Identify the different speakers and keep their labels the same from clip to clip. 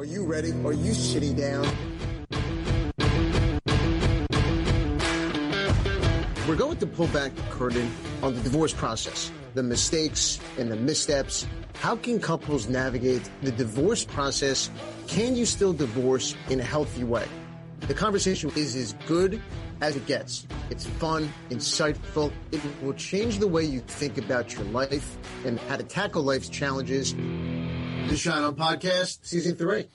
Speaker 1: Are you ready? Are you sitting down? We're going to pull back the curtain on the divorce process, the mistakes and the missteps. How can couples navigate the divorce process? Can you still divorce in a healthy way? The conversation is as good as it gets. It's fun, insightful. It will change the way you think about your life and how to tackle life's challenges. The Schein Podcast, Season 3.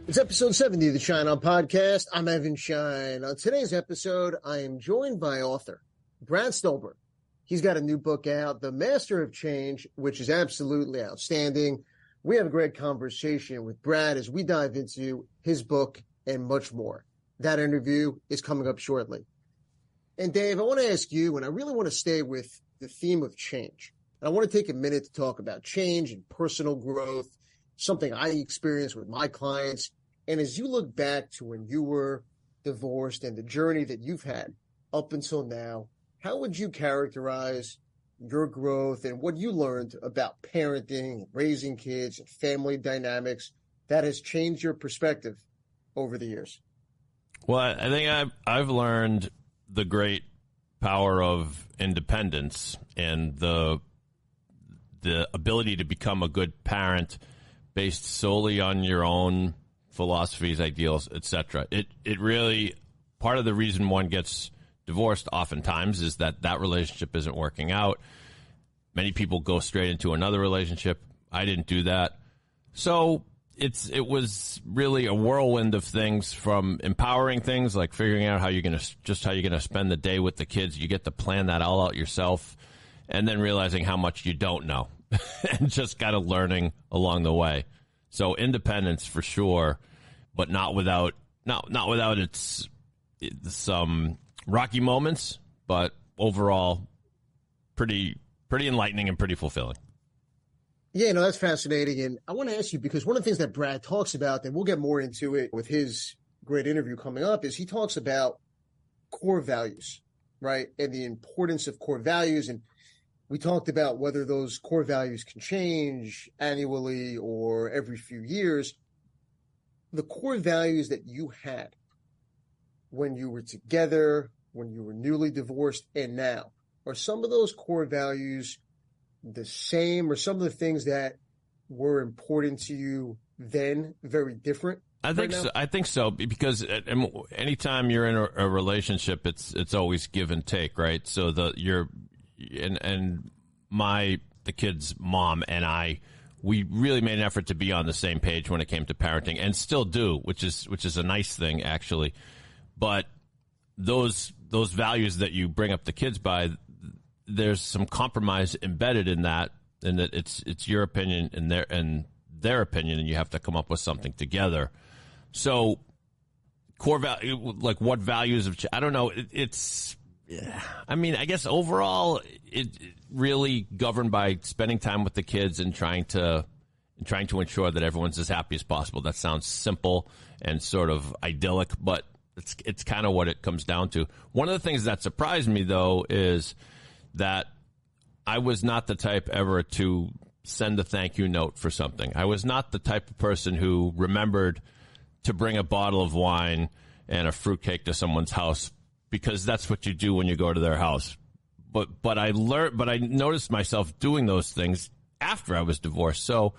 Speaker 1: It's episode 70 of the Schein Podcast. I'm Evan Schein. On today's episode, I am joined by author Brad Stulberg. He's got a new book out, The Master of Change, which is absolutely outstanding. We have a great conversation with Brad as we dive into his book and much more. That interview is coming up shortly. And Dave, I want to ask you, and I really want to stay with the theme of change. And I want to take a minute to talk about change and personal growth, something I experience with my clients. And as you look back to when you were divorced and the journey that you've had up until now, how would you characterize your growth and what you learned about parenting, raising kids, and family dynamics that has changed your perspective over the years?
Speaker 2: Well, I think I've learned the great power of independence and the ability to become a good parent based solely on your own philosophies, ideals, etc. It really, part of the reason one gets divorced oftentimes is that relationship isn't working out. Many people go straight into another relationship. I didn't do that. So it was really a whirlwind of things, from empowering things like figuring out how you're going to spend the day with the kids. You get to plan that all out yourself, and then realizing how much you don't know and just kind of learning along the way. So independence for sure, but not without its some rocky moments, but overall pretty enlightening and pretty fulfilling.
Speaker 1: Yeah, no, that's fascinating. And I want to ask you, because one of the things that Brad talks about, and we'll get more into it with his great interview coming up, is he talks about core values, right? And the importance of core values. And we talked about whether those core values can change annually or every few years. The core values that you had when you were together, when you were newly divorced, and now, are some of those core values the same, or some of the things that were important to you then very different?
Speaker 2: I think so, because anytime you're in a relationship, it's always give and take, right? So the kid's mom and I, we really made an effort to be on the same page when it came to parenting, and still do, which is a nice thing, actually. But those values that you bring up the kids by, there's some compromise embedded in that, and that it's your opinion and their opinion, and you have to come up with something together. So core value, like what values of, I don't know. I guess overall it really governed by spending time with the kids and trying to ensure that everyone's as happy as possible. That sounds simple and sort of idyllic, but it's kind of what it comes down to. One of the things that surprised me, though, is that I was not the type ever to send a thank you note for something. I was not the type of person who remembered to bring a bottle of wine and a fruitcake to someone's house, because that's what you do when you go to their house. But I noticed myself doing those things after I was divorced. So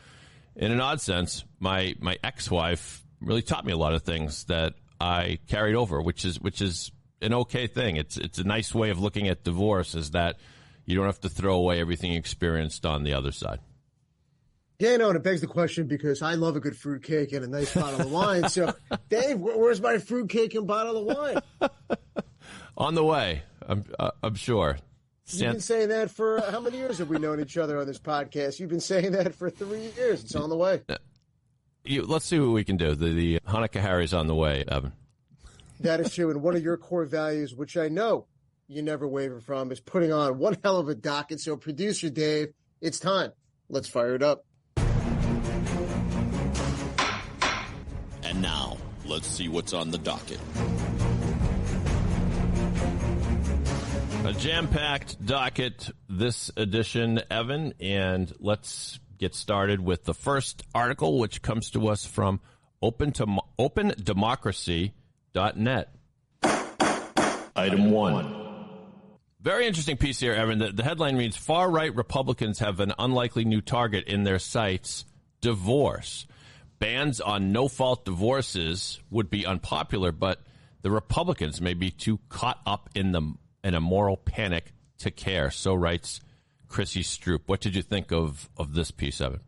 Speaker 2: in an odd sense, my ex-wife really taught me a lot of things that I carried over, which is an okay thing. It's a nice way of looking at divorce, is that you don't have to throw away everything you experienced on the other side.
Speaker 1: Yeah, no, and it begs the question, because I love a good fruitcake and a nice bottle of wine. So, Dave, where's my fruitcake and bottle of wine?
Speaker 2: On the way, I'm sure.
Speaker 1: You've been saying that for how many years have we known each other on this podcast? You've been saying that for 3 years. It's on the way.
Speaker 2: Let's see what we can do. The Hanukkah Harry's on the way, Evan.
Speaker 1: That is true. And one of your core values, which I know you never waver from, is putting on one hell of a docket. So, producer Dave, it's time. Let's fire it up.
Speaker 3: And now, let's see what's on the docket.
Speaker 2: A jam-packed docket this edition, Evan, and let's get started with the first article, which comes to us from opendemocracy.net.
Speaker 3: Item 1.
Speaker 2: Very interesting piece here, Evan. The headline reads, far-right Republicans have an unlikely new target in their sights, divorce. Bans on no-fault divorces would be unpopular, but the Republicans may be too caught up in a moral panic to care. So writes Chrissy Stroop. What did you think of this piece, Evan?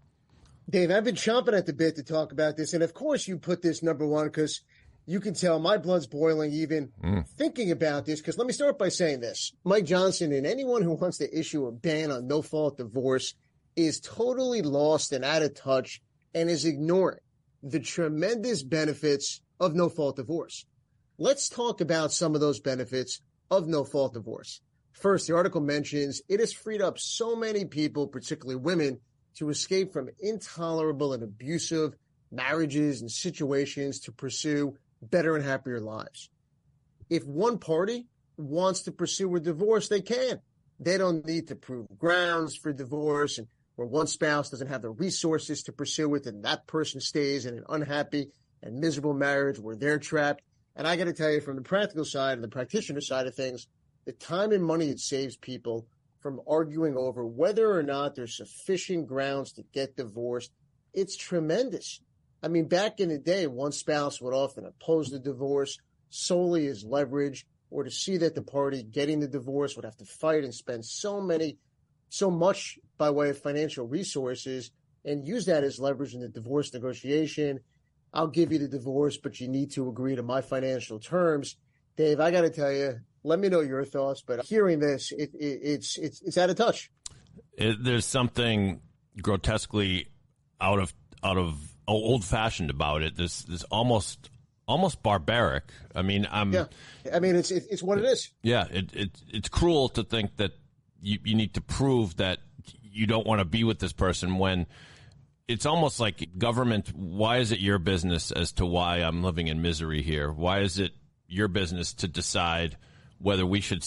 Speaker 1: Dave, I've been chomping at the bit to talk about this. And of course you put this number one because you can tell my blood's boiling even thinking about this. Because let me start by saying this. Mike Johnson and anyone who wants to issue a ban on no-fault divorce is totally lost and out of touch and is ignoring the tremendous benefits of no-fault divorce. Let's talk about some of those benefits of no-fault divorce. First, the article mentions it has freed up so many people, particularly women, to escape from intolerable and abusive marriages and situations to pursue better and happier lives. If one party wants to pursue a divorce, they can. They don't need to prove grounds for divorce, and where one spouse doesn't have the resources to pursue it, and that person stays in an unhappy and miserable marriage where they're trapped. And I got to tell you, from the practical side and the practitioner side of things, the time and money it saves people from arguing over whether or not there's sufficient grounds to get divorced, it's tremendous. I mean, back in the day, one spouse would often oppose the divorce solely as leverage, or to see that the party getting the divorce would have to fight and spend so much by way of financial resources and use that as leverage in the divorce negotiation. I'll give you the divorce, but you need to agree to my financial terms. Dave, I got to tell you, let me know your thoughts, but hearing this, it's out of touch.
Speaker 2: There's something grotesquely out of old-fashioned about it. This almost barbaric. I mean,
Speaker 1: it's what it is.
Speaker 2: Yeah, it's cruel to think that you need to prove that you don't want to be with this person when it's almost like government. Why is it your business as to why I'm living in misery here? Why is it your business to decide whether we should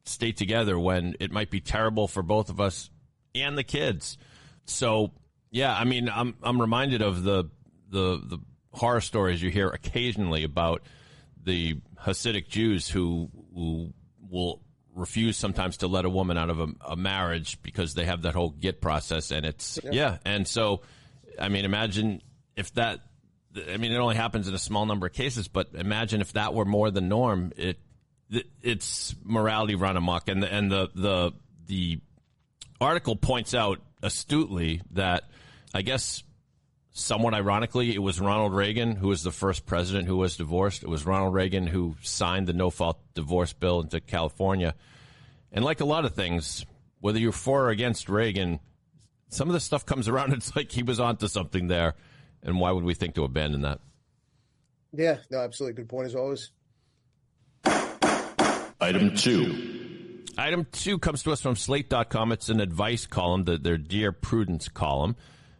Speaker 2: stay together when it might be terrible for both of us and the kids? So, yeah, I mean, I'm reminded of the horror stories you hear occasionally about the Hasidic Jews who will refuse sometimes to let a woman out of a marriage because they have that whole get process, and and so, I mean, imagine if that. I mean, it only happens in a small number of cases, but imagine if that were more the norm. It's morality run amok, and the article points out astutely that, I guess, somewhat ironically, it was Ronald Reagan who was the first president who was divorced. It was Ronald Reagan who signed the no-fault divorce bill into California. And like a lot of things, whether you're for or against Reagan, some of this stuff comes around. It's like he was onto something there. And why would we think to abandon that?
Speaker 1: Yeah, no, absolutely. Good point as always.
Speaker 3: Item 2.
Speaker 2: Item 2 comes to us from Slate.com. It's an advice column, their Dear Prudence column.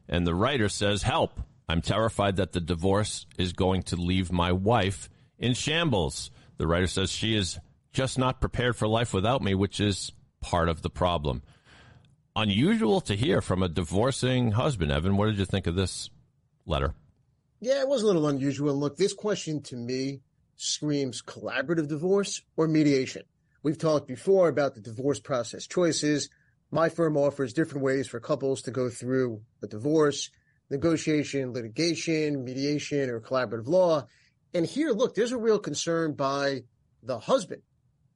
Speaker 2: And the writer says, help. I'm terrified that the divorce is going to leave my wife in shambles. The writer says she is just not prepared for life without me, which is part of the problem. Unusual to hear from a divorcing husband. Evan, what did you think of this letter?
Speaker 1: Yeah, it was a little unusual. Look, this question to me screams collaborative divorce or mediation. We've talked before about the divorce process choices. My firm offers different ways for couples to go through a divorce: negotiation, litigation, mediation, or collaborative law. And here, look, there's a real concern by the husband,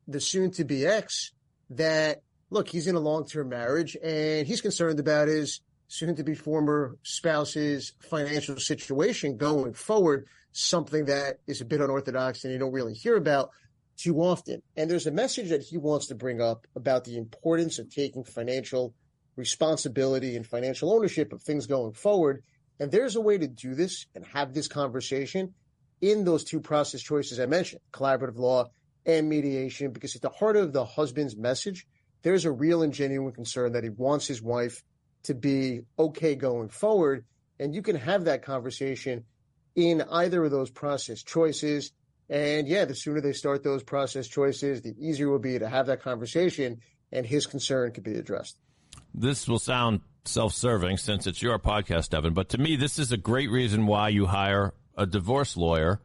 Speaker 1: the soon-to-be ex, that, look, he's in a long-term marriage and he's concerned about his soon-to-be former spouse's financial situation going forward, something that is a bit unorthodox and you don't really hear about too often. And there's a message that he wants to bring up about the importance of taking financial responsibility and financial ownership of things going forward. And there's a way to do this and have this conversation in those two process choices I mentioned, collaborative law and mediation, because at the heart of the husband's message, there's a real and genuine concern that he wants his wife to be okay going forward. And you can have that conversation in either of those process choices. And yeah, the sooner they start those process choices, the easier it will be to have that conversation and his concern could be addressed.
Speaker 2: This will sound self-serving since it's your podcast, Evan, but to me, this is a great reason why you hire a divorce lawyer.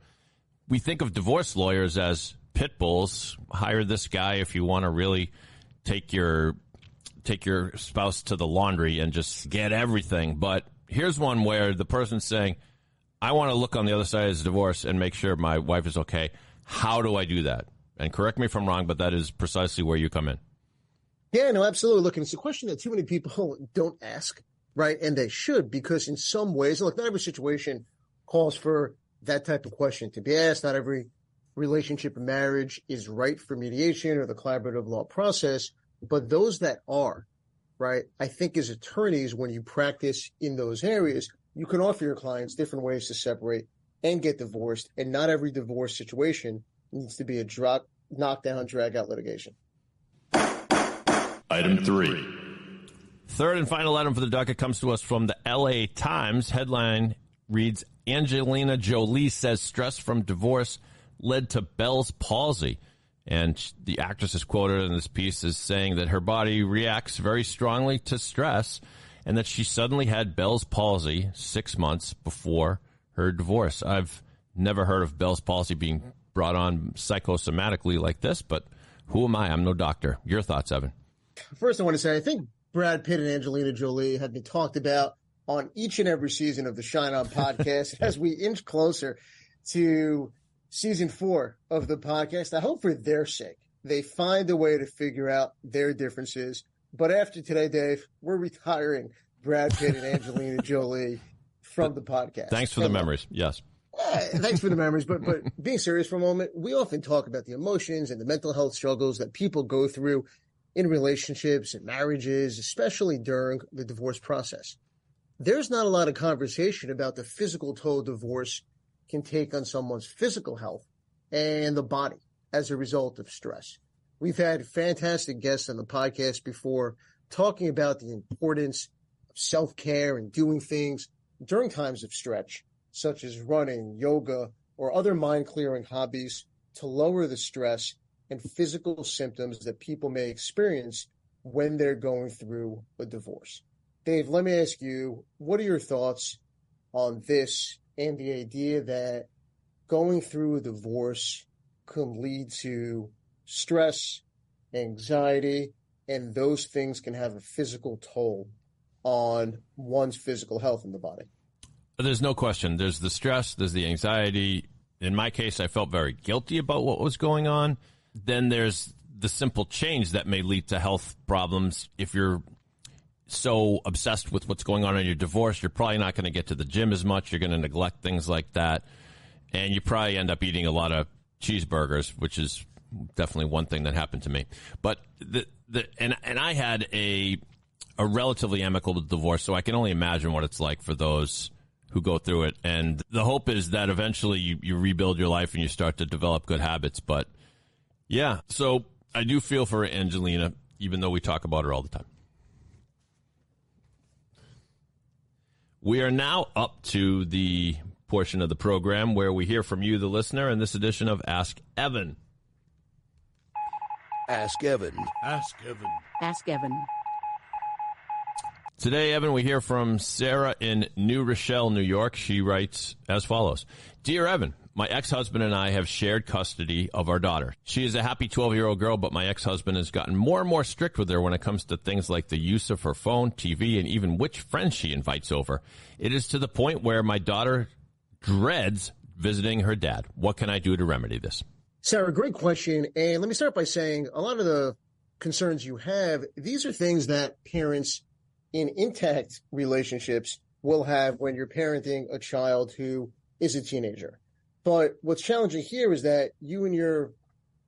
Speaker 2: We think of divorce lawyers as pit bulls. Hire this guy if you want to really take your spouse to the laundry and just get everything. But here's one where the person's saying, I want to look on the other side of this divorce and make sure my wife is okay. How do I do that? And correct me if I'm wrong, but that is precisely where you come in.
Speaker 1: Yeah, no, absolutely. Look, and it's a question that too many people don't ask, right? And they should, because in some ways, look, not every situation calls for that type of question to be asked. Not every relationship and marriage is right for mediation or the collaborative law process. But those that are, right, I think as attorneys, when you practice in those areas, you can offer your clients different ways to separate and get divorced. And not every divorce situation needs to be a knockdown, drag-out litigation.
Speaker 3: Item 3.
Speaker 2: Third and final item for the docket comes to us from the L.A. Times. Headline reads, Angelina Jolie says stress from divorce led to Bell's palsy. And the actress is quoted in this piece as saying that her body reacts very strongly to stress and that she suddenly had Bell's palsy 6 months before her divorce. I've never heard of Bell's palsy being brought on psychosomatically like this, but who am I? I'm no doctor. Your thoughts, Evan?
Speaker 1: First, I want to say I think Brad Pitt and Angelina Jolie have been talked about on each and every season of the Schein podcast. As we inch closer to season 4 of the podcast, I hope for their sake they find a way to figure out their differences. But after today, Dave, we're retiring Brad Pitt and Angelina Jolie from the podcast.
Speaker 2: Thanks for the memories. Yes.
Speaker 1: Thanks for the memories. But being serious for a moment, we often talk about the emotions and the mental health struggles that people go through in relationships and marriages, especially during the divorce process. There's not a lot of conversation about the physical toll divorce can take on someone's physical health and the body as a result of stress. We've had fantastic guests on the podcast before talking about the importance of self-care and doing things during times of stretch, such as running, yoga, or other mind-clearing hobbies to lower the stress and physical symptoms that people may experience when they're going through a divorce. Dave, let me ask you, what are your thoughts on this and the idea that going through a divorce can lead to stress, anxiety, and those things can have a physical toll on one's physical health in the body?
Speaker 2: There's no question. There's the stress, there's the anxiety. In my case, I felt very guilty about what was going on. Then there's the simple change that may lead to health problems. If you're so obsessed with what's going on in your divorce, you're probably not going to get to the gym as much. You're going to neglect things like that. And you probably end up eating a lot of cheeseburgers, which is definitely one thing that happened to me. But and I had a relatively amicable divorce, so I can only imagine what it's like for those who go through it. And the hope is that eventually you rebuild your life and you start to develop good habits. But yeah, so I do feel for Angelina, even though we talk about her all the time. We are now up to the portion of the program where we hear from you, the listener, in this edition of Ask Evan.
Speaker 4: Ask Evan.
Speaker 5: Ask Evan.
Speaker 6: Ask Evan.
Speaker 2: Today, Evan, we hear from Sarah in New Rochelle, New York. She writes as follows. Dear Evan, my ex-husband and I have shared custody of our daughter. She is a happy 12-year-old girl, but my ex-husband has gotten more and more strict with her when it comes to things like the use of her phone, TV, and even which friends she invites over. It is to the point where my daughter dreads visiting her dad. What can I do to remedy this?
Speaker 1: Sarah, great question. And let me start by saying a lot of the concerns you have, these are things that parents in intact relationships will have when you're parenting a child who is a teenager. But what's challenging here is that you and your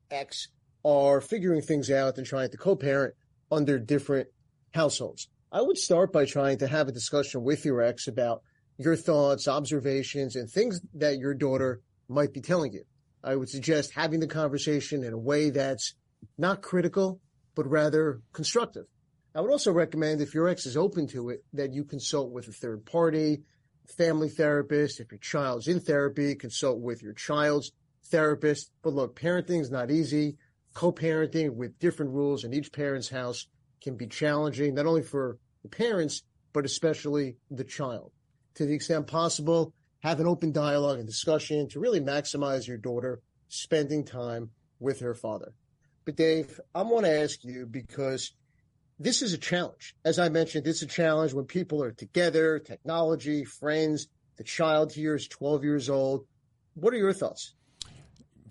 Speaker 1: ex are figuring things out and trying to co-parent under different households. I would start by trying to have a discussion with your ex about your thoughts, observations, and things that your daughter might be telling you. I would suggest having the conversation in a way that's not critical, but rather constructive. I would also recommend, if your ex is open to it, that you consult with a third party, family therapist. If your child's in therapy, consult with your child's therapist. But look, parenting is not easy. Co-parenting with different rules in each parent's house can be challenging, not only for the parents, but especially the child. To the extent possible, have an open dialogue and discussion to really maximize your daughter spending time with her father. But Dave, I want to ask you, because this is a challenge. As I mentioned, it's a challenge when people are together, technology, friends. The child here is 12 years old. What are your thoughts?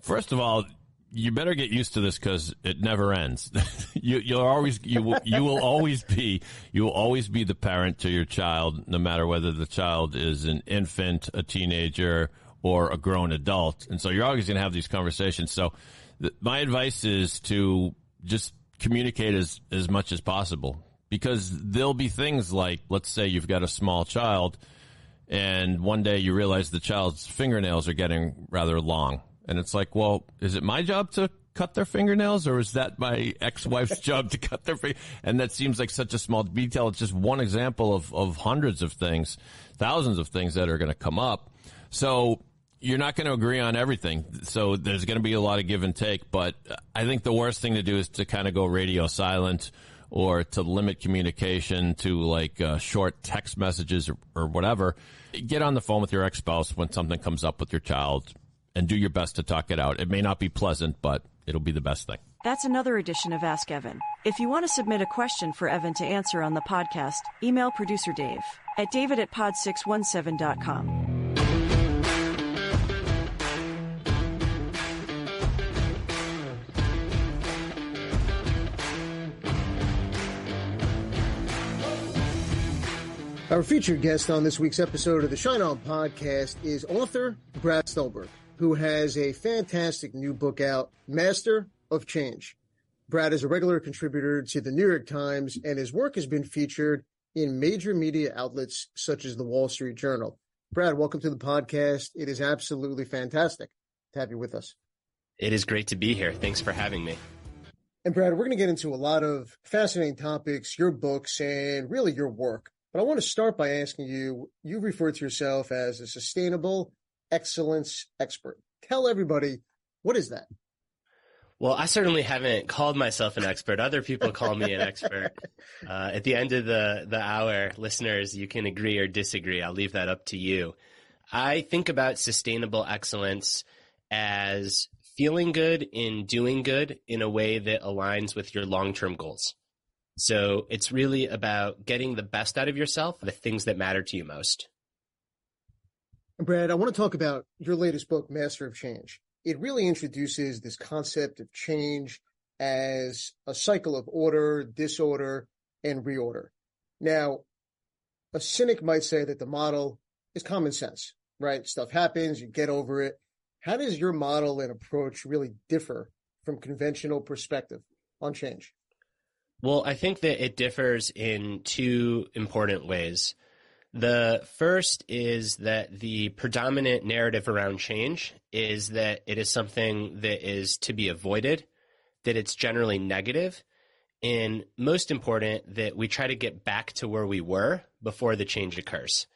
Speaker 2: First of all, you better get used to this because it never ends. You will always be the parent to your child, no matter whether the child is an infant, a teenager, or a grown adult. And so you're always going to have these conversations. So my advice is to just communicate as much as possible, because there'll be things like, let's say you've got a small child and one day you realize the child's fingernails are getting rather long. And it's like, well, is it my job to cut their fingernails, or is that my ex-wife's job to cut their fingernails? And that seems like such a small detail. It's just one example of hundreds of things, thousands of things that are going to come up. So you're not going to agree on everything. So there's going to be a lot of give and take. But I think the worst thing to do is to kind of go radio silent, or to limit communication to like short text messages or whatever. Get on the phone with your ex-spouse when something comes up with your child and do your best to talk it out. It may not be pleasant, but it'll be the best thing.
Speaker 4: That's another edition of Ask Evan. If you want to submit a question for Evan to answer on the podcast, email producer Dave at david@pod617.com.
Speaker 1: Our featured guest on this week's episode of the Schein podcast is author Brad Stulberg, who has a fantastic new book out, Master of Change. Brad is a regular contributor to the New York Times, and his work has been featured in major media outlets such as the Wall Street Journal. Brad, welcome to the podcast. It is absolutely fantastic to have you with us.
Speaker 5: It is great to be here. Thanks for having me.
Speaker 1: And Brad, we're going to get into a lot of fascinating topics, your books, and really your work. But I want to start by asking you, you refer to yourself as a sustainable excellence expert. Tell everybody, what is that?
Speaker 5: Well, I certainly haven't called myself an expert. Other people call me an expert. At the end of the hour, listeners, you can agree or disagree. I'll leave that up to you. I think about sustainable excellence as feeling good in doing good in a way that aligns with your long-term goals. So it's really about getting the best out of yourself, the things that matter to you most.
Speaker 1: Brad, I want to talk about your latest book, Master of Change. It really introduces this concept of change as a cycle of order, disorder, and reorder. Now, a cynic might say that the model is common sense, right? Stuff happens, you get over it. How does your model and approach really differ from conventional perspective on change?
Speaker 5: Well, I think that it differs in two important ways. The first is that the predominant narrative around change is that it is something that is to be avoided, that it's generally negative, and most important, that we try to get back to where we were before the change occurs.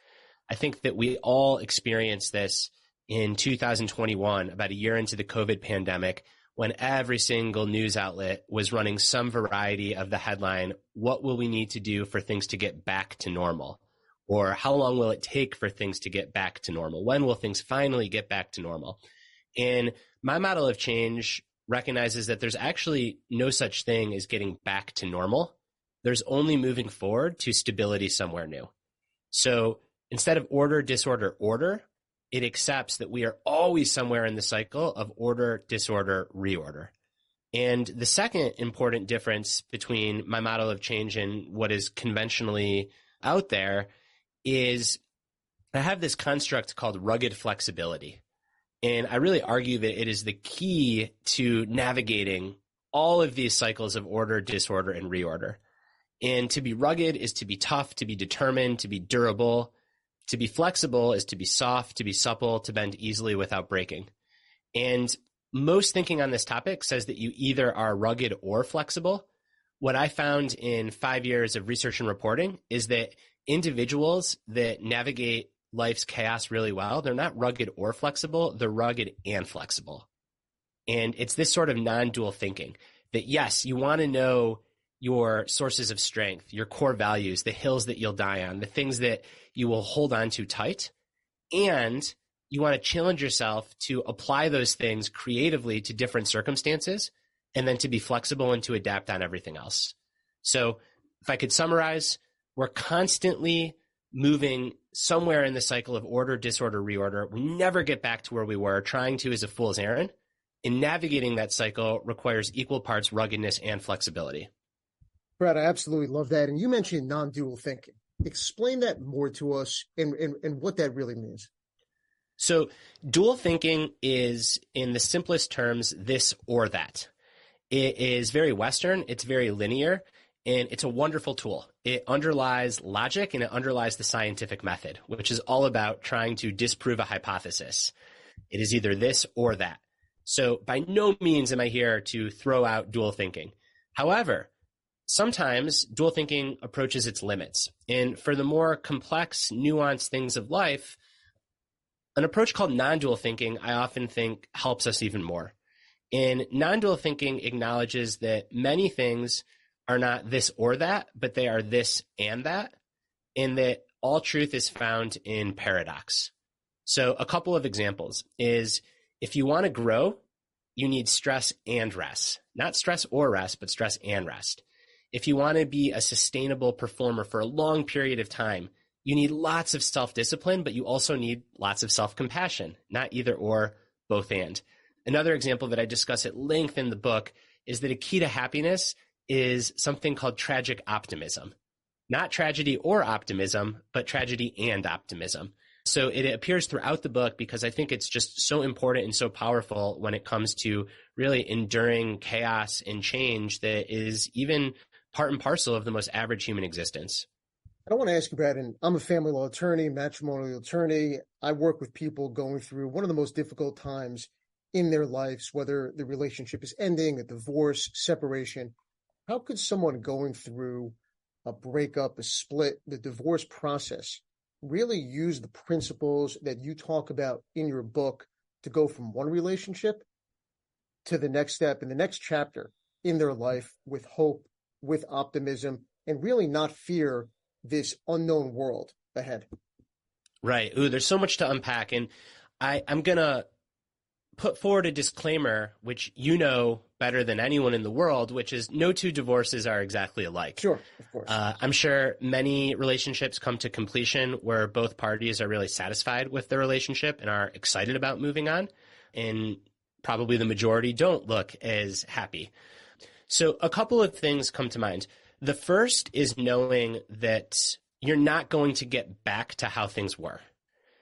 Speaker 5: I think that we all experienced this in 2021, about a year into the COVID pandemic, when every single news outlet was running some variety of the headline, what will we need to do for things to get back to normal? Or how long will it take for things to get back to normal? When will things finally get back to normal? And my model of change recognizes that there's actually no such thing as getting back to normal. There's only moving forward to stability somewhere new. So instead of order, disorder, order, it accepts that we are always somewhere in the cycle of order, disorder, reorder. And the second important difference between my model of change and what is conventionally out there is I have this construct called rugged flexibility. And I really argue that it is the key to navigating all of these cycles of order, disorder, and reorder. And to be rugged is to be tough, to be determined, to be durable. To be flexible is to be soft, to be supple, to bend easily without breaking. And most thinking on this topic says that you either are rugged or flexible. What I found in 5 years of research and reporting is that individuals that navigate life's chaos really well, they're not rugged or flexible, they're rugged and flexible. And it's this sort of non-dual thinking that, yes, you want to know your sources of strength, your core values, the hills that you'll die on, the things that you will hold on to tight. And you want to challenge yourself to apply those things creatively to different circumstances, and then to be flexible and to adapt on everything else. So if I could summarize, we're constantly moving somewhere in the cycle of order, disorder, reorder. We never get back to where we were. Trying to is a fool's errand. And navigating that cycle requires equal parts ruggedness and flexibility.
Speaker 1: Brad, I absolutely love that. And you mentioned non-dual thinking. Explain that more to us and what that really means.
Speaker 5: So dual thinking is, in the simplest terms, this or that. It is very Western. It's very linear. And it's a wonderful tool. It underlies logic and it underlies the scientific method, which is all about trying to disprove a hypothesis. It is either this or that. So by no means am I here to throw out dual thinking. However, sometimes dual thinking approaches its limits. And for the more complex, nuanced things of life, an approach called non-dual thinking, I often think, helps us even more. And non-dual thinking acknowledges that many things are not this or that, but they are this and that, and that all truth is found in paradox. So a couple of examples is, if you want to grow, you need stress and rest. Not stress or rest, but stress and rest. If you want to be a sustainable performer for a long period of time, you need lots of self-discipline, but you also need lots of self-compassion, not either or, both and. Another example that I discuss at length in the book is that a key to happiness is something called tragic optimism. Not tragedy or optimism, but tragedy and optimism. So it appears throughout the book because I think it's just so important and so powerful when it comes to really enduring chaos and change that is even part and parcel of the most average human existence.
Speaker 1: I want to ask you, Brad, and I'm a family law attorney, matrimonial attorney. I work with people going through one of the most difficult times in their lives, whether the relationship is ending, a divorce, separation. How could someone going through a breakup, a split, the divorce process, really use the principles that you talk about in your book to go from one relationship to the next step and the next chapter in their life with hope, with optimism, and really not fear this unknown world ahead?
Speaker 5: Right. Ooh, there's so much to unpack. And I'm going to put forward a disclaimer, which you know better than anyone in the world, which is no two divorces are exactly alike.
Speaker 1: Sure, of course.
Speaker 5: I'm sure many relationships come to completion where both parties are really satisfied with their relationship and are excited about moving on. And probably the majority don't look as happy. So a couple of things come to mind. The first is knowing that you're not going to get back to how things were.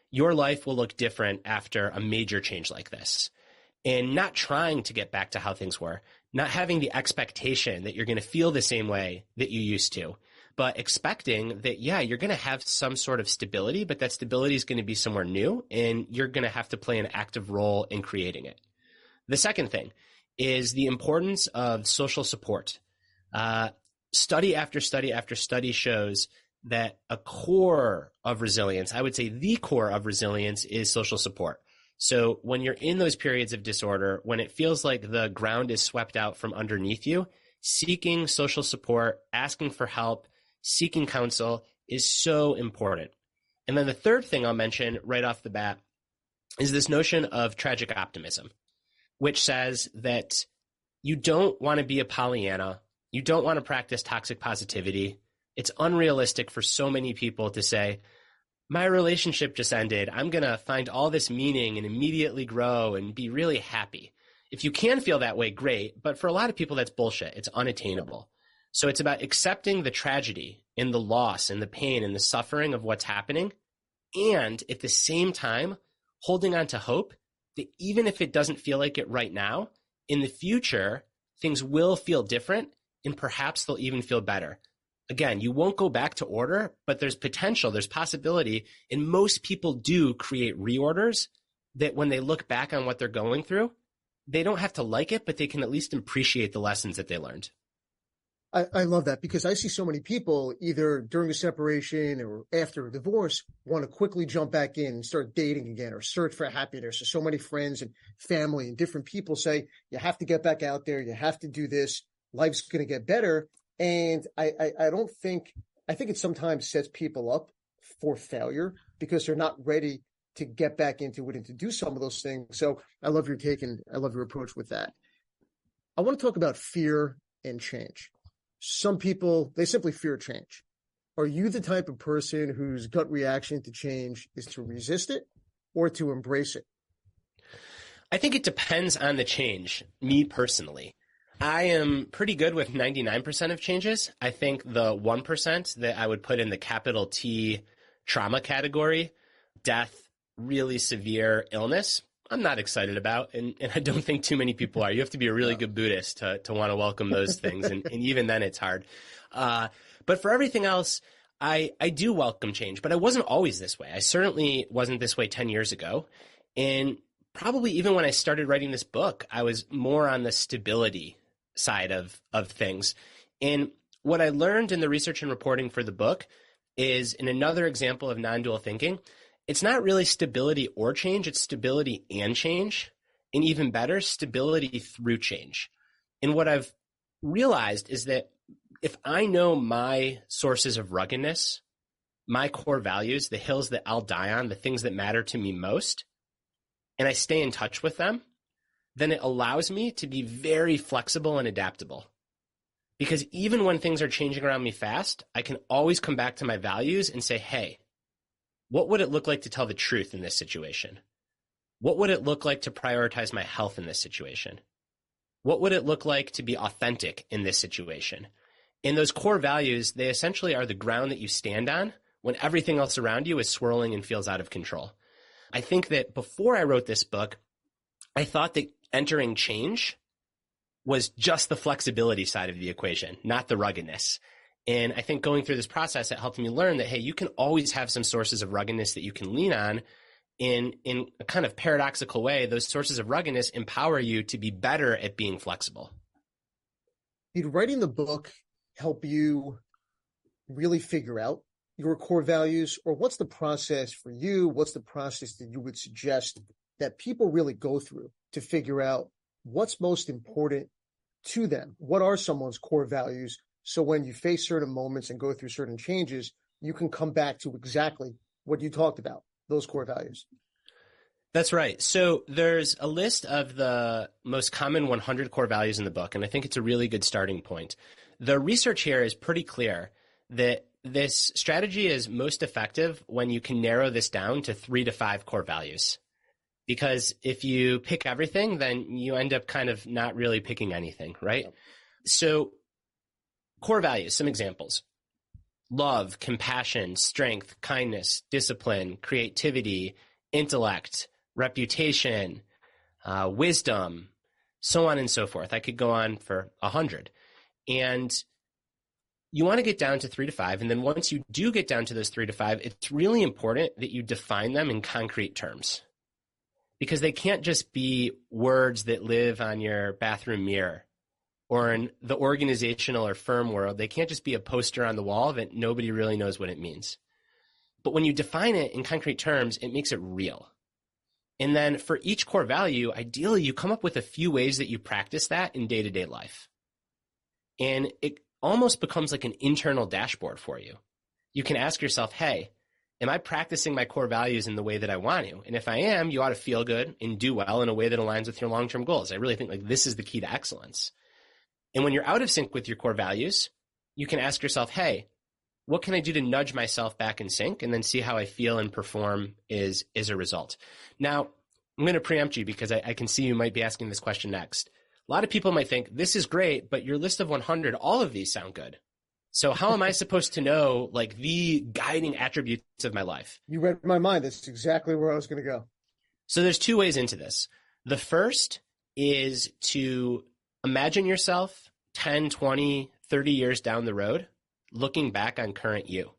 Speaker 5: Your life will look different after a major change like this. And not trying to get back to how things were, not having the expectation that you're going to feel the same way that you used to, but expecting that, yeah, you're going to have some sort of stability, but that stability is going to be somewhere new, and you're going to have to play an active role in creating it. The second thing is the importance of social support. Study after study after study shows that a core of resilience, I would say the core of resilience, is social support. So when you're in those periods of disorder, when it feels like the ground is swept out from underneath you, seeking social support, asking for help, seeking counsel is so important. And then the third thing I'll mention right off the bat is this notion of tragic optimism, which says that you don't want to be a Pollyanna. You don't want to practice toxic positivity. It's unrealistic for so many people to say, my relationship just ended. I'm going to find all this meaning and immediately grow and be really happy. If you can feel that way, great. But for a lot of people, that's bullshit. It's unattainable. So it's about accepting the tragedy and the loss and the pain and the suffering of what's happening. And at the same time, holding on to hope that even if it doesn't feel like it right now, in the future, things will feel different and perhaps they'll even feel better. Again, you won't go back to order, but there's potential, there's possibility, and most people do create reorders that when they look back on what they're going through, they don't have to like it, but they can at least appreciate the lessons that they learned.
Speaker 1: I love that because I see so many people either during a separation or after a divorce want to quickly jump back in and start dating again or search for happiness. So many friends and family and different people say, you have to get back out there. You have to do this. Life's going to get better. And I don't think, I think it sometimes sets people up for failure because they're not ready to get back into it and to do some of those things. So I love your take and I love your approach with that. I want to talk about fear and change. Some people, they simply fear change. Are you the type of person whose gut reaction to change is to resist it or to embrace it?
Speaker 5: I think it depends on the change, me personally. I am pretty good with 99% of changes. I think the 1% that I would put in the capital T trauma category, death, really severe illness, I'm not excited about. And I don't think too many people are. You have to be a really good Buddhist to want to welcome those things. And even then it's hard. But for everything else, I do welcome change. But I wasn't always this way. I certainly wasn't this way 10 years ago. And probably even when I started writing this book, I was more on the stability side of things. And what I learned in the research and reporting for the book is, in another example of non-dual thinking, it's not really stability or change, it's stability and change. And even better, stability through change. And what I've realized is that if I know my sources of ruggedness, my core values, the hills that I'll die on, the things that matter to me most, and I stay in touch with them, then it allows me to be very flexible and adaptable. Because even when things are changing around me fast, I can always come back to my values and say, hey, what would it look like to tell the truth in this situation? What would it look like to prioritize my health in this situation? What would it look like to be authentic in this situation? And those core values, they essentially are the ground that you stand on when everything else around you is swirling and feels out of control. I think that before I wrote this book, I thought that entering change was just the flexibility side of the equation, not the ruggedness. And I think going through this process, it helped me learn that, hey, you can always have some sources of ruggedness that you can lean on. In a kind of paradoxical way, those sources of ruggedness empower you to be better at being flexible.
Speaker 1: Did writing the book help you really figure out your core values, or what's the process for you? What's the process that you would suggest that people really go through to figure out what's most important to them? What are someone's core values? So when you face certain moments and go through certain changes, you can come back to exactly what you talked about, those core values.
Speaker 5: That's right. So there's a list of the most common 100 core values in the book, and I think it's a really good starting point. The research here is pretty clear that this strategy is most effective when you can narrow this down to 3 to 5 core values. Because if you pick everything, then you end up kind of not really picking anything, right? Yep. So core values, some examples: love, compassion, strength, kindness, discipline, creativity, intellect, reputation, wisdom, so on and so forth. I could go on for 100. And you want to get down to 3 to 5. And then once you do get down to those 3 to 5, it's really important that you define them in concrete terms, because they can't just be words that live on your bathroom mirror, or in the organizational or firm world. They can't just be a poster on the wall that nobody really knows what it means. But when you define it in concrete terms, it makes it real. And then for each core value, ideally, you come up with a few ways that you practice that in day-to-day life. And it almost becomes like an internal dashboard for you. You can ask yourself, hey, am I practicing my core values in the way that I want to? And if I am, you ought to feel good and do well in a way that aligns with your long-term goals. I really think like this is the key to excellence. And when you're out of sync with your core values, you can ask yourself, hey, what can I do to nudge myself back in sync, and then see how I feel and perform is a result. Now, I'm going to preempt you because I can see you might be asking this question next. A lot of people might think, this is great, but your list of 100, all of these sound good. So how am I supposed to know like the guiding attributes of my life?
Speaker 1: You read my mind. That's exactly where I was going to go.
Speaker 5: So there's 2 ways into this. The first is to imagine yourself 10, 20, 30 years down the road, looking back on current you.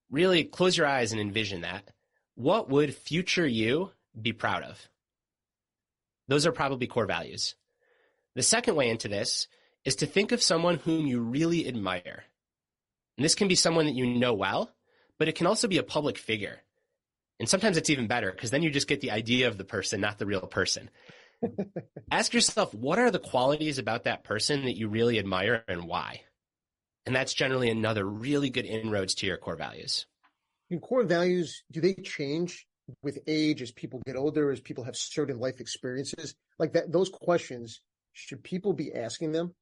Speaker 5: Really close your eyes and envision that. What would future you be proud of? Those are probably core values. The second way into this is to think of someone whom you really admire. And this can be someone that you know well, but it can also be a public figure. And sometimes it's even better because then you just get the idea of the person, not the real person. Ask yourself, what are the qualities about that person that you really admire and why? And that's generally another really good inroads to your core values.
Speaker 1: Your core values, do they change with age as people get older, as people have certain life experiences? Like that, those questions, should people be asking them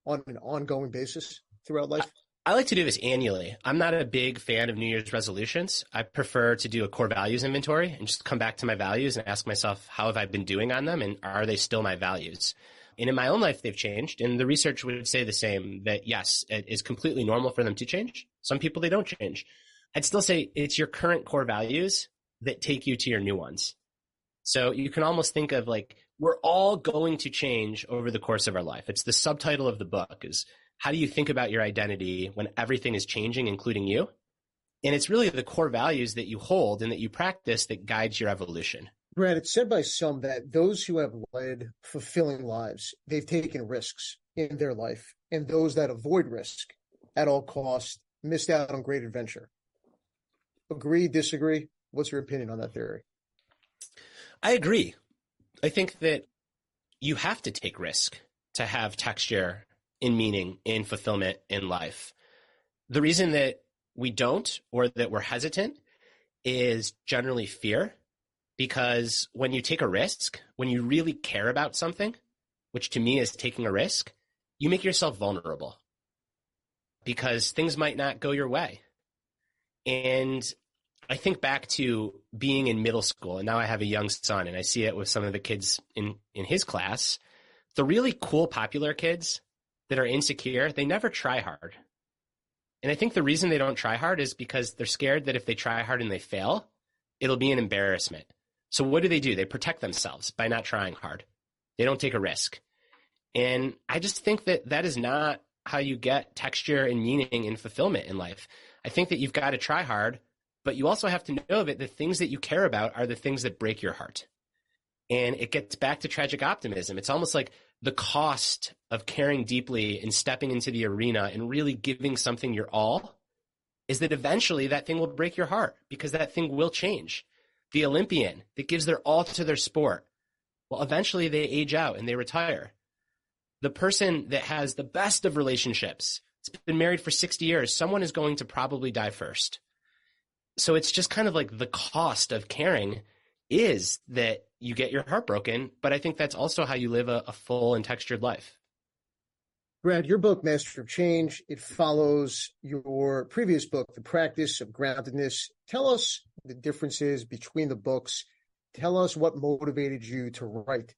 Speaker 1: on an ongoing basis throughout life?
Speaker 5: I like to do this annually. I'm not a big fan of New Year's resolutions. I prefer to do a core values inventory and just come back to my values and ask myself, how have I been doing on them? And are they still my values? And in my own life, they've changed. And the research would say the same, that yes, it is completely normal for them to change. Some people, they don't change. I'd still say it's your current core values that take you to your new ones. So you can almost think of like, we're all going to change over the course of our life. It's the subtitle of the book is, how do you think about your identity when everything is changing, including you? And it's really the core values that you hold and that you practice that guides your evolution.
Speaker 1: Brad, it's said by some that those who have led fulfilling lives, they've taken risks in their life. And those that avoid risk at all costs missed out on great adventure. Agree, disagree? What's your opinion on that theory?
Speaker 5: I agree. I think that you have to take risk to have texture in meaning, in fulfillment in life. The reason that we don't, or that we're hesitant, is generally fear. Because when you take a risk, when you really care about something, which to me is taking a risk, you make yourself vulnerable because things might not go your way. And I think back to being in middle school, and now I have a young son, and I see it with some of the kids in his class. The really cool, popular kids that are insecure, they never try hard. And I think the reason they don't try hard is because they're scared that if they try hard and they fail, it'll be an embarrassment. So what do? They protect themselves by not trying hard. They don't take a risk. And I just think that that is not how you get texture and meaning and fulfillment in life. I think that you've got to try hard, but you also have to know that the things that you care about are the things that break your heart. And it gets back to tragic optimism. It's almost like the cost of caring deeply and stepping into the arena and really giving something your all is that eventually that thing will break your heart because that thing will change. The Olympian that gives their all to their sport, well, eventually they age out and they retire. The person that has the best of relationships, it's been married for 60 years, someone is going to probably die first. So it's just kind of like the cost of caring is that you get your heart broken, but I think that's also how you live a full and textured life.
Speaker 1: Brad, your book, Master of Change, it follows your previous book, The Practice of Groundedness. Tell us the differences between the books. Tell us what motivated you to write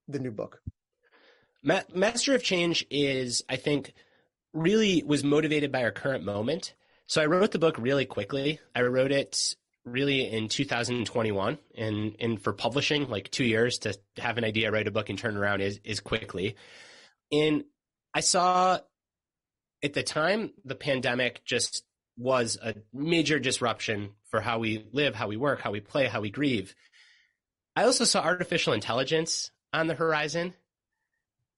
Speaker 1: the new book.
Speaker 5: Master of Change is, I think, really was motivated by our current moment. So I wrote the book really quickly. I wrote it really in 2021, and for publishing, like 2 years to have an idea, write a book and turn around is quickly. And I saw at the time, the pandemic just was a major disruption for how we live, how we work, how we play, how we grieve. I also saw artificial intelligence on the horizon.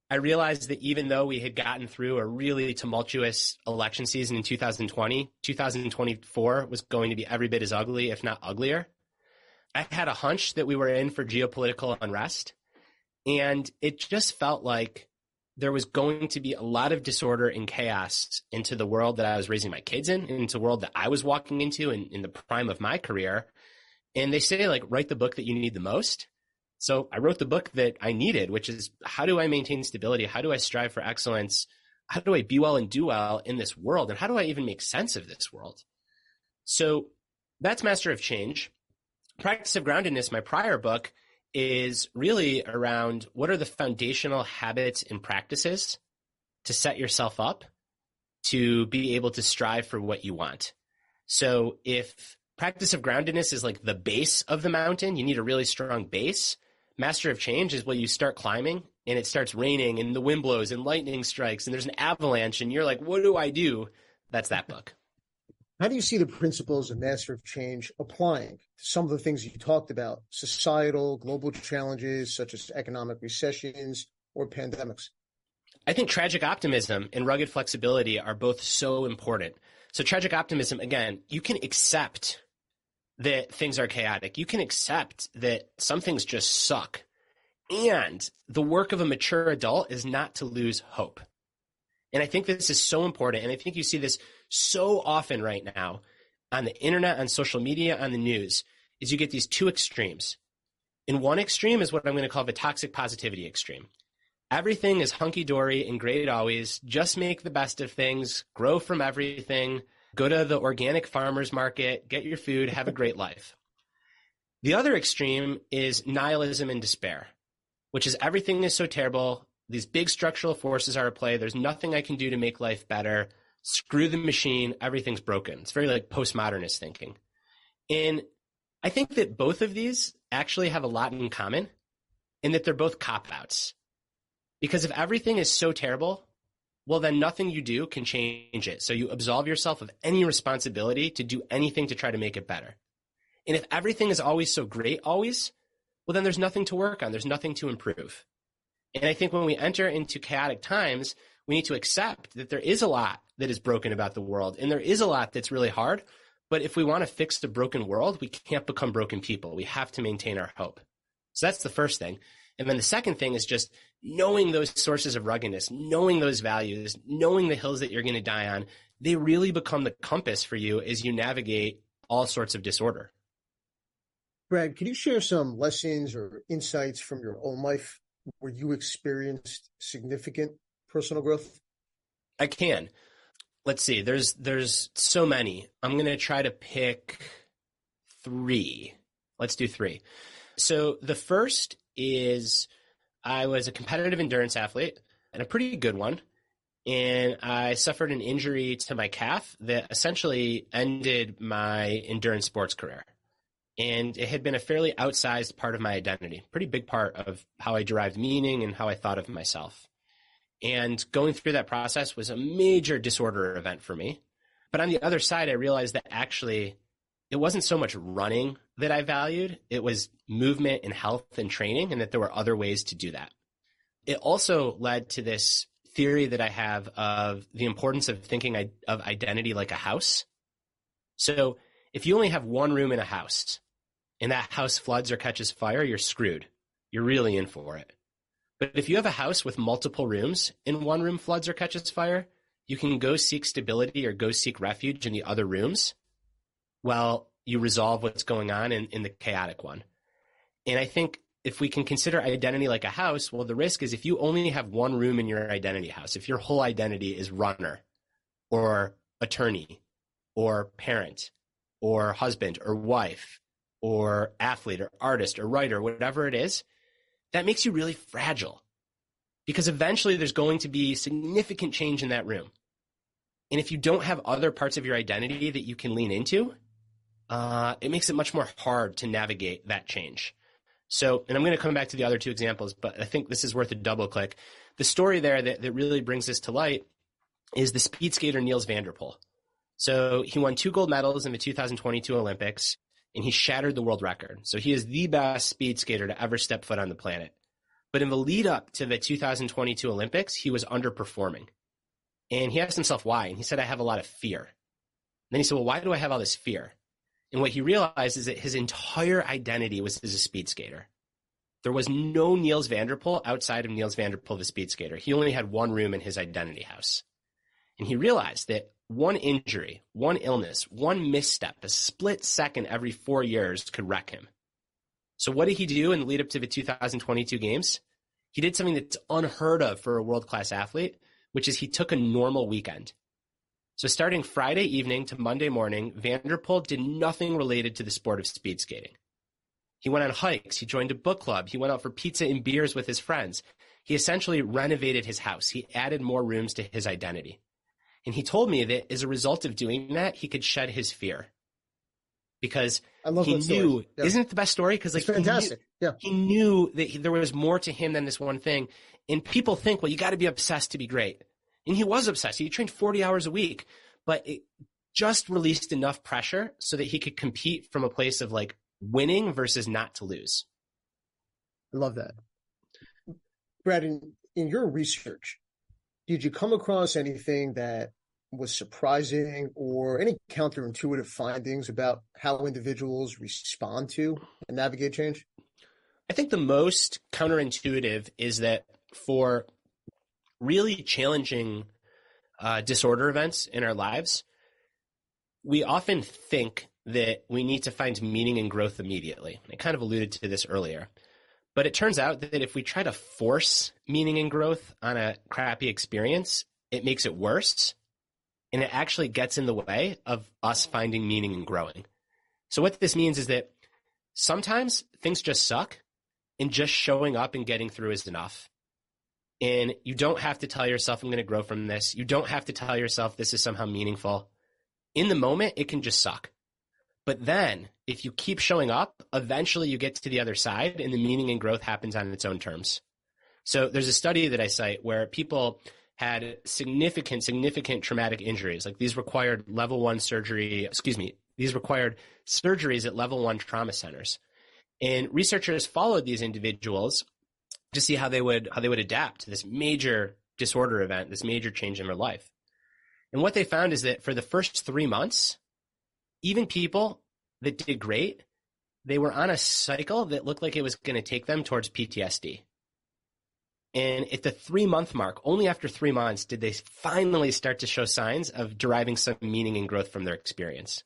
Speaker 5: I realized that even though we had gotten through a really tumultuous election season in 2020, 2024 was going to be every bit as ugly, if not uglier. I had a hunch that we were in for geopolitical unrest, and it just felt like there was going to be a lot of disorder and chaos into the world that I was raising my kids in, into the world that I was walking into in the prime of my career. And they say, like, write the book that you need the most. So I wrote the book that I needed, which is, how do I maintain stability? How do I strive for excellence? How do I be well and do well in this world? And how do I even make sense of this world? So that's Master of Change. Practice of Groundedness, my prior book, is really around what are the foundational habits and practices to set yourself up to be able to strive for what you want. So if Practice of Groundedness is like the base of the mountain, you need a really strong base. Master of Change is where you start climbing and it starts raining and the wind blows and lightning strikes and there's an avalanche and you're like, what do I do? That's that book.
Speaker 1: How do you see the principles of Master of Change applying to some of the things you talked about, societal, global challenges such as economic recessions or pandemics?
Speaker 5: I think tragic optimism and rugged flexibility are both so important. So tragic optimism, again, you can accept that things are chaotic. You can accept that some things just suck. And the work of a mature adult is not to lose hope. And I think this is so important. And I think you see this so often right now on the internet, on social media, on the news, is you get these two extremes. In one extreme is what I'm going to call the toxic positivity extreme. Everything is hunky-dory and great always. Just make the best of things, grow from everything, go to the organic farmer's market, get your food, have a great life. The other extreme is nihilism and despair, which is everything is so terrible. These big structural forces are at play. There's nothing I can do to make life better. Screw the machine. Everything's broken. It's very like postmodernist thinking. And I think that both of these actually have a lot in common in that they're both cop-outs. Because if everything is so terrible, well, then nothing you do can change it. So you absolve yourself of any responsibility to do anything to try to make it better. And if everything is always so great, always, well, then there's nothing to work on. There's nothing to improve. And I think when we enter into chaotic times, we need to accept that there is a lot that is broken about the world. And there is a lot that's really hard. But if we want to fix the broken world, we can't become broken people. We have to maintain our hope. So that's the first thing. And then the second thing is just knowing those sources of ruggedness, knowing those values, knowing the hills that you're going to die on. They really become the compass for you as you navigate all sorts of disorder.
Speaker 1: Brad, can you share some lessons or insights from your own life where you experienced significant personal growth?
Speaker 5: I can. Let's see. There's so many. I'm going to try to pick 3. Let's do 3. So the first is I was a competitive endurance athlete and a pretty good one. And I suffered an injury to my calf that essentially ended my endurance sports career. And it had been a fairly outsized part of my identity, pretty big part of how I derived meaning and how I thought of myself. And going through that process was a major disorder event for me. But on the other side, I realized that actually it wasn't so much running that I valued. It was movement and health and training, and that there were other ways to do that. It also led to this theory that I have of the importance of thinking of identity like a house. So if you only have one room in a house and that house floods or catches fire, you're screwed. You're really in for it. But if you have a house with multiple rooms and one room floods or catches fire, you can go seek stability or go seek refuge in the other rooms while you resolve what's going on in the chaotic one. And I think if we can consider identity like a house, well, the risk is if you only have one room in your identity house, if your whole identity is runner or attorney or parent or husband or wife or athlete or artist or writer, whatever it is, that makes you really fragile because eventually there's going to be significant change in that room. And if you don't have other parts of your identity that you can lean into, it makes it much more hard to navigate that change. So, and I'm going to come back to the other 2 examples, but I think this is worth a double click. The story there that really brings this to light is the speed skater Niels van der Poel. So he won 2 gold medals in the 2022 Olympics, and he shattered the world record. So he is the best speed skater to ever step foot on the planet. But in the lead up to the 2022 Olympics, he was underperforming. And he asked himself why, and he said, I have a lot of fear. And then he said, well, why do I have all this fear? And what he realized is that his entire identity was as a speed skater. There was no Niels van der Poel outside of Niels van der Poel, the speed skater. He only had one room in his identity house. And he realized that one injury, one illness, one misstep, a split second every 4 years could wreck him. So what did he do in the lead up to the 2022 games? He did something that's unheard of for a world-class athlete, which is he took a normal weekend. So starting Friday evening to Monday morning, van der Poel did nothing related to the sport of speed skating. He went on hikes. He joined a book club. He went out for pizza and beers with his friends. He essentially renovated his house. He added more rooms to his identity. And he told me that as a result of doing that, he could shed his fear. Because he knew, isn't it the best story? Because like
Speaker 1: it's fantastic.
Speaker 5: He knew that there was more to him than this one thing. And people think, well, you got to be obsessed to be great. And he was obsessed. He trained 40 hours a week, but it just released enough pressure so that he could compete from a place of like winning versus not to lose.
Speaker 1: I love that. Brad, in your research, did you come across anything that was surprising or any counterintuitive findings about how individuals respond to and navigate change?
Speaker 5: I think the most counterintuitive is that for really challenging disorder events in our lives, we often think that we need to find meaning and growth immediately. I kind of alluded to this earlier. But it turns out that if we try to force meaning and growth on a crappy experience, it makes it worse. And it actually gets in the way of us finding meaning and growing. So what this means is that sometimes things just suck, and just showing up and getting through is enough. And you don't have to tell yourself, I'm going to grow from this. You don't have to tell yourself this is somehow meaningful. In the moment, it can just suck. But then if you keep showing up, eventually you get to the other side and the meaning and growth happens on its own terms. So there's a study that I cite where people had significant traumatic injuries. Like these required these required surgeries at level 1 trauma centers. And researchers followed these individuals to see how they would adapt to this major disorder event, this major change in their life. And what they found is that for the first 3 months, even people that did great, they were on a cycle that looked like it was going to take them towards PTSD. And at the 3-month mark, only after 3 months did they finally start to show signs of deriving some meaning and growth from their experience.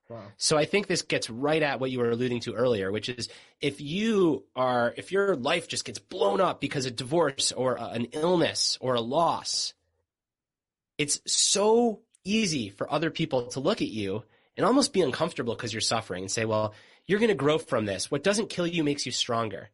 Speaker 1: Wow.
Speaker 5: So I think this gets right at what you were alluding to earlier, which is if your life just gets blown up because of divorce or an illness or a loss, it's so easy for other people to look at you and almost be uncomfortable because you're suffering and say, well, you're going to grow from this. What doesn't kill you makes you stronger.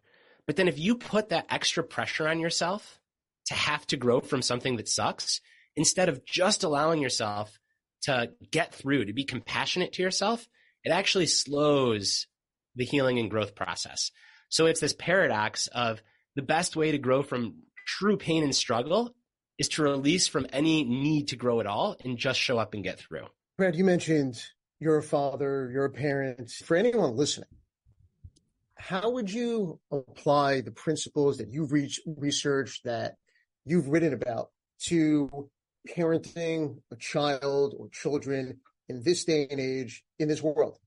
Speaker 5: But then if you put that extra pressure on yourself to have to grow from something that sucks, instead of just allowing yourself to get through, to be compassionate to yourself, it actually slows the healing and growth process. So it's this paradox of the best way to grow from true pain and struggle is to release from any need to grow at all and just show up and get through.
Speaker 1: Brad, you mentioned you're a father, you're a parent. For anyone listening, how would you apply the principles that you've researched, that you've written about, to parenting a child or children in this day and age, in this world?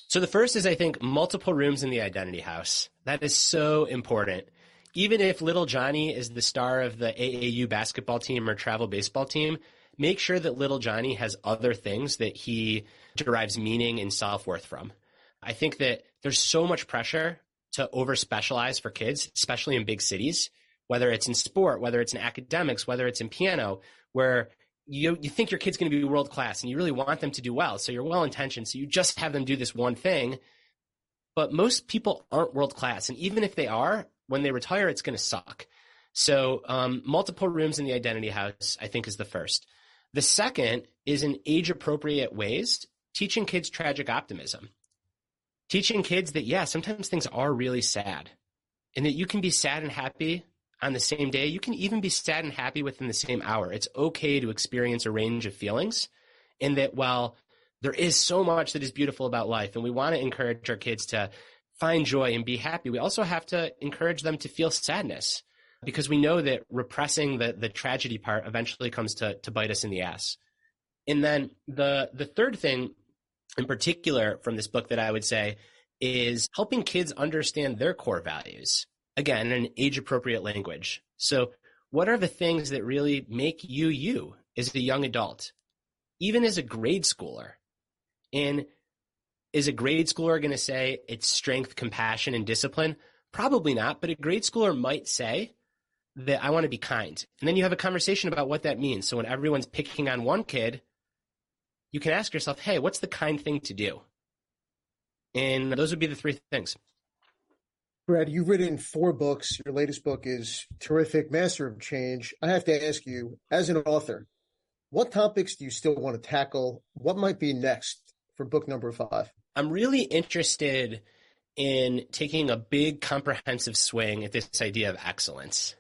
Speaker 5: So the first is, I think, multiple rooms in the identity house. That is so important. Even if little Johnny is the star of the AAU basketball team or travel baseball team, make sure that little Johnny has other things that he derives meaning and self-worth from. I think that there's so much pressure to over-specialize for kids, especially in big cities, whether it's in sport, whether it's in academics, whether it's in piano, where you think your kid's going to be world-class and you really want them to do well. So you're well-intentioned. So you just have them do this one thing. But most people aren't world-class. And even if they are, when they retire, it's going to suck. So multiple rooms in the identity house, I think, is the first. The second is in age-appropriate ways, teaching kids tragic optimism. Teaching kids that, yeah, sometimes things are really sad and that you can be sad and happy on the same day. You can even be sad and happy within the same hour. It's okay to experience a range of feelings, and that while there is so much that is beautiful about life and we want to encourage our kids to find joy and be happy, we also have to encourage them to feel sadness, because we know that repressing the tragedy part eventually comes to bite us in the ass. And then the third thing in particular from this book that I would say is helping kids understand their core values. Again, in an age-appropriate language. So what are the things that really make you you as a young adult, even as a grade schooler? And is a grade schooler going to say it's strength, compassion, and discipline? Probably not, but a grade schooler might say that I want to be kind. And then you have a conversation about what that means. So when everyone's picking on one kid, you can ask yourself, hey, what's the kind thing to do? And those would be the three things.
Speaker 1: Brad, you've written 4 books. Your latest book is terrific, Master of Change. I have to ask you, as an author, what topics do you still want to tackle? What might be next for book number 5?
Speaker 5: I'm really interested in taking a big comprehensive swing at this idea of excellence,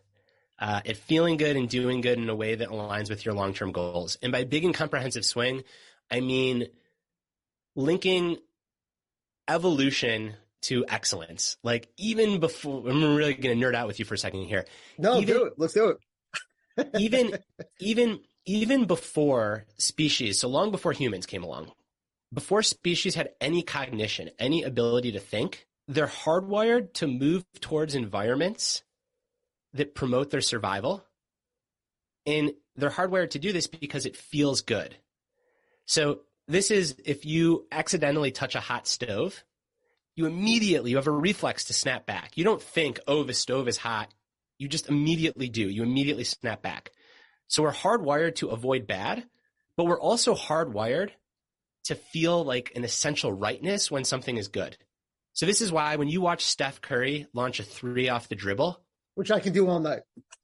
Speaker 5: at feeling good and doing good in a way that aligns with your long-term goals. And by big and comprehensive swing, I mean linking evolution to excellence. Like, even before, I'm really going to nerd out with you for a second here.
Speaker 1: No, do it. Let's do
Speaker 5: it. even before species, so long before humans came along, before species had any cognition, any ability to think, they're hardwired to move towards environments that promote their survival. And they're hardwired to do this because it feels good. So this is if you accidentally touch a hot stove, you have a reflex to snap back. You don't think, oh, the stove is hot. You just immediately do. You immediately snap back. So we're hardwired to avoid bad, but we're also hardwired to feel like an essential rightness when something is good. So this is why when you watch Steph Curry launch a 3 off the dribble,
Speaker 1: which I can do all night,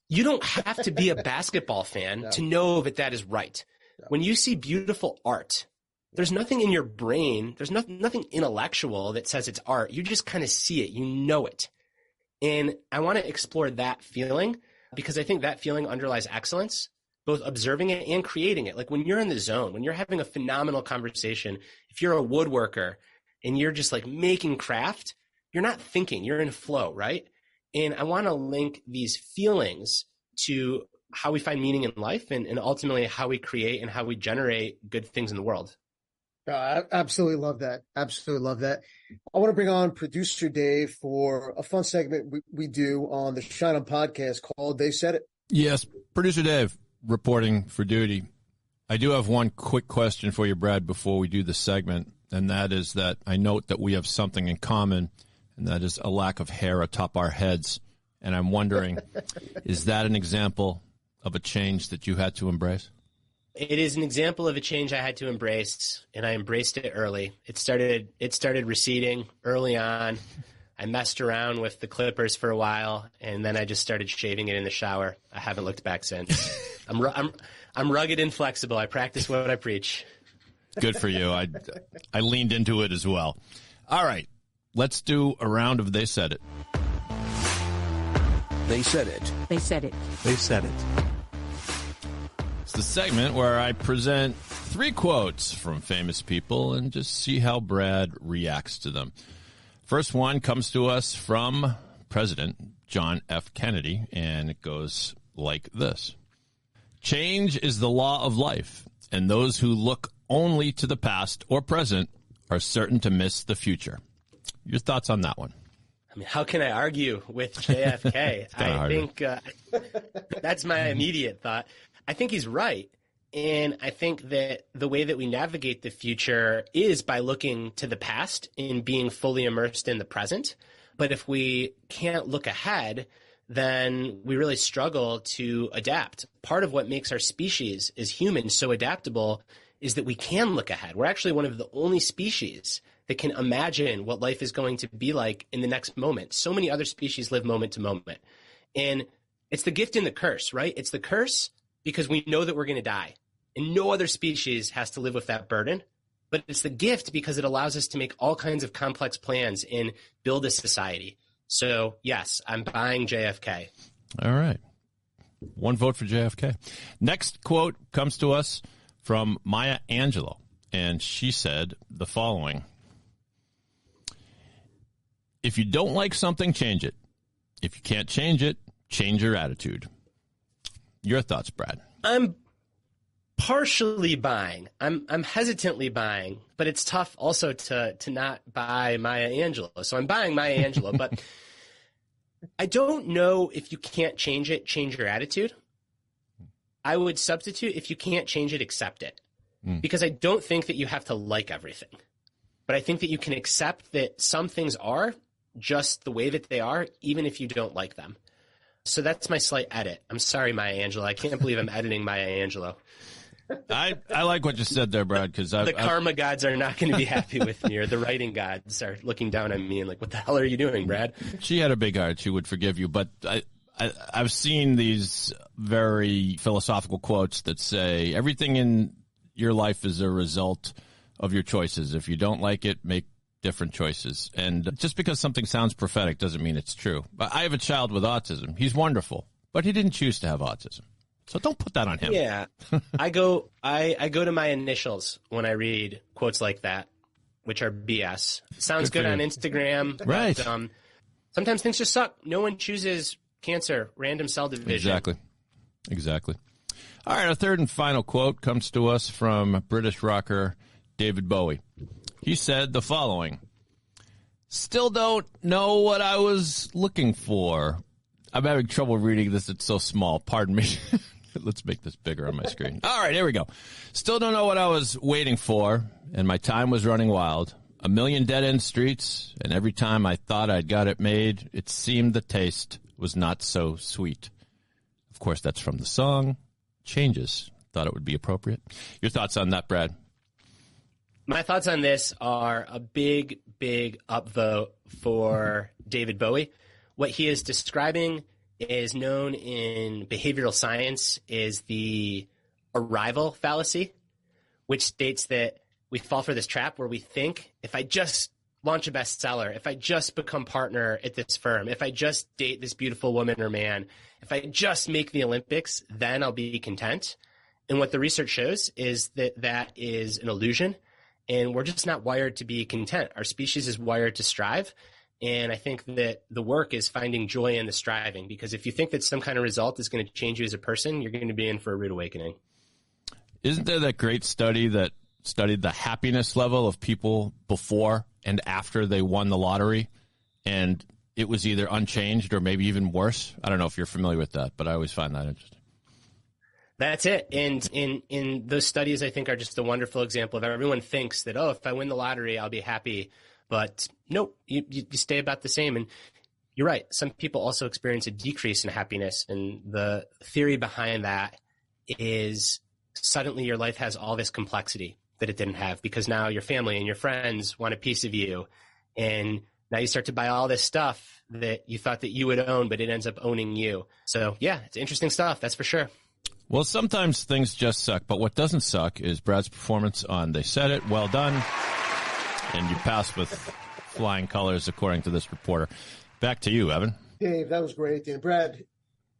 Speaker 5: you don't have to be a basketball fan to know that that is right. No. When you see beautiful art, there's nothing in your brain, there's nothing intellectual that says it's art. You just kind of see it, you know it. And I want to explore that feeling because I think that feeling underlies excellence, both observing it and creating it. Like when you're in the zone, when you're having a phenomenal conversation, if you're a woodworker and you're just like making craft, you're not thinking, you're in flow, right? And I want to link these feelings to how we find meaning in life and ultimately how we create and how we generate good things in the world.
Speaker 1: I absolutely love that. Absolutely love that. I want to bring on producer Dave for a fun segment we do on the Schein podcast called They Said It.
Speaker 2: Yes, producer Dave reporting for duty. I do have one quick question for you, Brad, before we do the segment, and that is that I note that we have something in common, and that is a lack of hair atop our heads. And I'm wondering, is that an example of a change that you had to embrace?
Speaker 5: It is an example of a change I had to embrace, and I embraced it early. It started receding early on. I messed around with the clippers for a while, and then I just started shaving it in the shower. I haven't looked back since. I'm rugged and flexible. I practice what I preach.
Speaker 2: Good for you. I leaned into it as well. All right, let's do a round of They Said It.
Speaker 6: They said it.
Speaker 7: They said it.
Speaker 6: They said it.
Speaker 2: It's the segment where I present 3 quotes from famous people and just see how Brad reacts to them. First one comes to us from President John F. Kennedy, and it goes like this. Change is the law of life, and those who look only to the past or present are certain to miss the future. Your thoughts on that one?
Speaker 5: I mean, how can I argue with JFK? I think that's my immediate thought. I think he's right. And I think that the way that we navigate the future is by looking to the past and being fully immersed in the present. But if we can't look ahead, then we really struggle to adapt. Part of what makes our species as humans so adaptable is that we can look ahead. We're actually one of the only species that can imagine what life is going to be like in the next moment. So many other species live moment to moment. And it's the gift and the curse, right? It's the curse because we know that we're going to die. And no other species has to live with that burden. But it's the gift because it allows us to make all kinds of complex plans and build a society. So, yes, I'm buying JFK.
Speaker 2: All right. 1 vote for JFK. Next quote comes to us from Maya Angelou, and she said the following. If you don't like something, change it. If you can't change it, change your attitude. Your thoughts, Brad?
Speaker 5: I'm partially buying. I'm hesitantly buying, but it's tough also to not buy Maya Angelou. So I'm buying Maya Angelou, but I don't know if you can't change it, change your attitude. I would substitute if you can't change it, accept it. Because I don't think that you have to like everything. But I think that you can accept that some things are just the way that they are, even if you don't like them. So that's my slight edit. I'm sorry, Maya Angelou. I can't believe I'm editing Maya Angelou.
Speaker 2: I like what you said there, Brad, because
Speaker 5: the karma gods are not going to be happy with me, or the writing gods are looking down on me and like, what the hell are you doing, Brad?
Speaker 2: She had a big heart. She would forgive you. But I've seen these very philosophical quotes that say everything in your life is a result of your choices. If you don't like it, make different choices. And just because something sounds prophetic doesn't mean it's true. I have a child with autism. He's wonderful, but he didn't choose to have autism. So don't put that on him.
Speaker 5: Yeah. I go to my initials when I read quotes like that, which are BS. Sounds good on Instagram.
Speaker 2: Right.
Speaker 5: But, sometimes things just suck. No one chooses cancer, random cell division.
Speaker 2: Exactly. All right, our third and final quote comes to us from British rocker David Bowie. He said the following. Still don't know what I was looking for. I'm having trouble reading this. It's so small. Pardon me. Let's make this bigger on my screen. All right, here we go. Still don't know what I was waiting for, and my time was running wild. 1 million dead-end streets, and every time I thought I'd got it made, it seemed the taste was not so sweet. Of course, that's from the song Changes. Thought it would be appropriate. Your thoughts on that, Brad?
Speaker 5: My thoughts on this are a big, big upvote for David Bowie. What he is describing is known in behavioral science is the arrival fallacy, which states that we fall for this trap where we think, if I just launch a bestseller, if I just become partner at this firm, if I just date this beautiful woman or man, if I just make the Olympics, then I'll be content. And what the research shows is that that is an illusion, and we're just not wired to be content. Our species is wired to strive. And I think that the work is finding joy in the striving, because if you think that some kind of result is going to change you as a person, you're going to be in for a rude awakening.
Speaker 2: Isn't there that great study that studied the happiness level of people before and after they won the lottery? And it was either unchanged or maybe even worse. I don't know if you're familiar with that, but I always find that interesting.
Speaker 5: That's it. And in those studies, I think, are just a wonderful example of everyone thinks that, oh, if I win the lottery, I'll be happy. But nope, you stay about the same. And you're right. Some people also experience a decrease in happiness. And the theory behind that is suddenly your life has all this complexity that it didn't have, because now your family and your friends want a piece of you. And now you start to buy all this stuff that you thought that you would own, but it ends up owning you. So yeah, it's interesting stuff. That's for sure.
Speaker 2: Well, sometimes things just suck, but what doesn't suck is Brad's performance on They Said It. Well done. And you passed with flying colors, according to this reporter. Back to you, Evan.
Speaker 1: Dave, that was great. And Brad,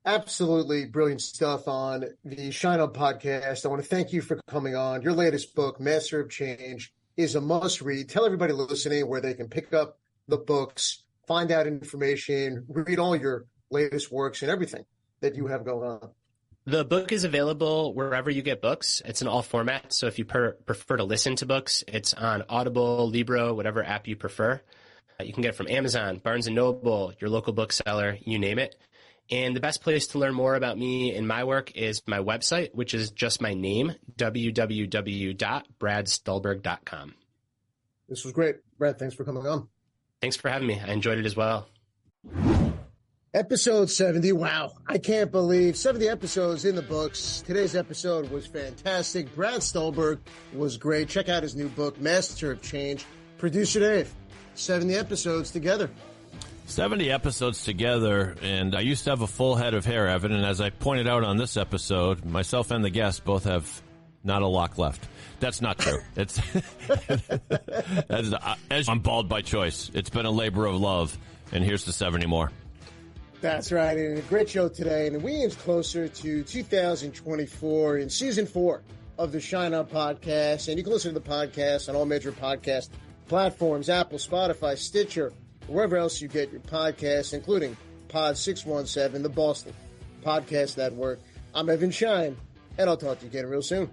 Speaker 1: absolutely brilliant stuff on the Schein podcast. I want to thank you for coming on. Your latest book, Master of Change, is a must-read. Tell everybody listening where they can pick up the books, find out information, read all your latest works and everything that you have going on.
Speaker 5: The book is available wherever you get books. It's in all formats. So if you prefer to listen to books, it's on Audible, Libro, whatever app you prefer. You can get it from Amazon, Barnes & Noble, your local bookseller, you name it. And the best place to learn more about me and my work is my website, which is just my name, www.bradstulberg.com.
Speaker 1: This was great. Brad, thanks for coming on.
Speaker 5: Thanks for having me. I enjoyed it as well.
Speaker 1: Episode 70. Wow. I can't believe 70 episodes in the books. Today's episode was fantastic. Brad Stulberg was great. Check out his new book, Master of Change. Producer Dave, 70 episodes together.
Speaker 2: 70 episodes together, and I used to have a full head of hair, Evan, and as I pointed out on this episode, myself and the guest both have not a lock left. That's not true. It's I'm bald by choice. It's been a labor of love, and here's to 70 more.
Speaker 1: That's right, and a great show today, and we inch closer to 2024 in Season 4 of the Schein podcast, and you can listen to the podcast on all major podcast platforms, Apple, Spotify, Stitcher, wherever else you get your podcasts, including Pod 617, the Boston Podcast Network. I'm Evan Schein, and I'll talk to you again real soon.